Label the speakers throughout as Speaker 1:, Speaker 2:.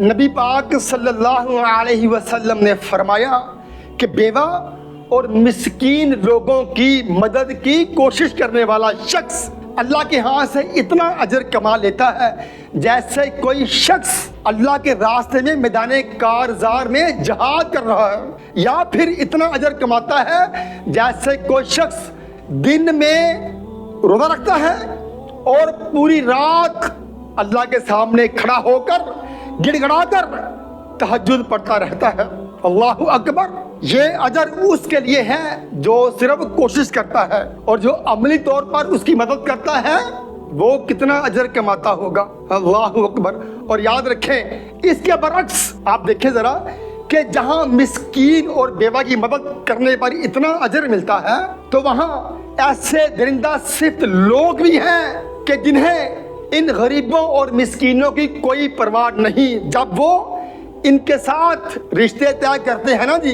Speaker 1: نبی پاک صلی اللہ علیہ وسلم نے فرمایا کہ بیوہ اور مسکین لوگوں کی مدد کی کوشش کرنے والا شخص اللہ کے ہاں سے اتنا اجر کما لیتا ہے جیسے کوئی شخص اللہ کے راستے میں میدان کارزار میں جہاد کر رہا ہے، یا پھر اتنا اجر کماتا ہے جیسے کوئی شخص دن میں روزہ رکھتا ہے اور پوری رات اللہ کے سامنے کھڑا ہو کر گڑ گڑا کر تہجد پڑھتا رہتا ہے۔ اللہ اکبر! یہ اجر اس کے لیے ہے جو صرف کوشش کرتا ہے، اور جو عملی طور پر اس کی مدد کرتا ہے وہ کتنا اجر کماتا ہوگا۔ اللہ اکبر! اور یاد رکھیں اس کے برعکس آپ دیکھیں ذرا کہ جہاں مسکین اور بیوہ کی مدد کرنے پر اتنا اجر ملتا ہے تو وہاں ایسے درندہ صفت لوگ بھی ہیں کہ جنہیں ان غریبوں اور مسکینوں کی کوئی پرواہ نہیں۔ جب وہ ان کے ساتھ رشتے طے کرتے ہیں نا جی،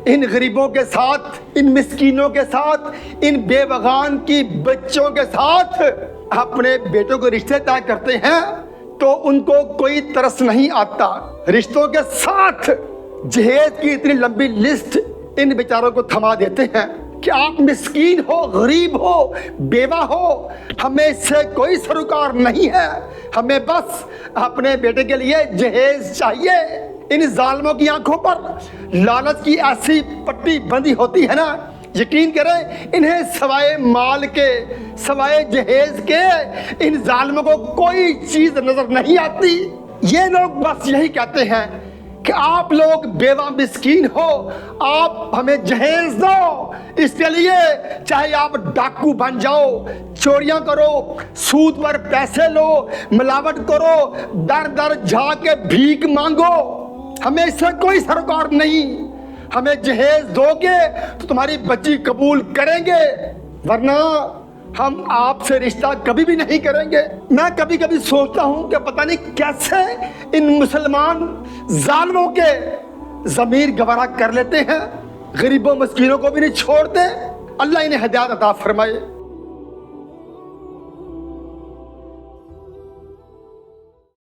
Speaker 1: ان غریبوں کے ساتھ، ان مسکینوں کے ساتھ، ان بے بغان کی بچوں کے ساتھ اپنے بیٹوں کو رشتے طے کرتے ہیں تو ان کو کوئی ترس نہیں آتا۔ رشتوں کے ساتھ جہیز کی اتنی لمبی لسٹ ان بیچاروں کو تھما دیتے ہیں کہ آپ مسکین ہو، غریب ہو، بیوہ ہو، ہمیں اس سے کوئی سروکار نہیں ہے، ہمیں بس اپنے بیٹے کے لیے جہیز چاہیے۔ ان ظالموں کی آنکھوں پر لعنت کی ایسی پٹی بندی ہوتی ہے نا، یقین کریں انہیں سوائے مال کے، سوائے جہیز کے ان ظالموں کو کوئی چیز نظر نہیں آتی۔ یہ لوگ بس یہی کہتے ہیں کہ آپ لوگ بیوہ مسکین ہو، آپ ہمیں جہیز دو، اس کے لیے چاہے آپ ڈاکو بن جاؤ، چوریاں کرو، سود پر پیسے لو، ملاوٹ کرو، در در جا کے بھیک مانگو، ہمیں اس سے کوئی سروکار نہیں۔ ہمیں جہیز دو گے تو تمہاری بچی قبول کریں گے، ورنہ ہم آپ سے رشتہ کبھی بھی نہیں کریں گے۔ میں کبھی کبھی سوچتا ہوں کہ پتہ نہیں کیسے ان مسلمان ظالموں کے ضمیر گوارا کر لیتے ہیں، غریبوں مسکینوں کو بھی نہیں چھوڑتے۔ اللہ انہیں ہدایت عطا فرمائے۔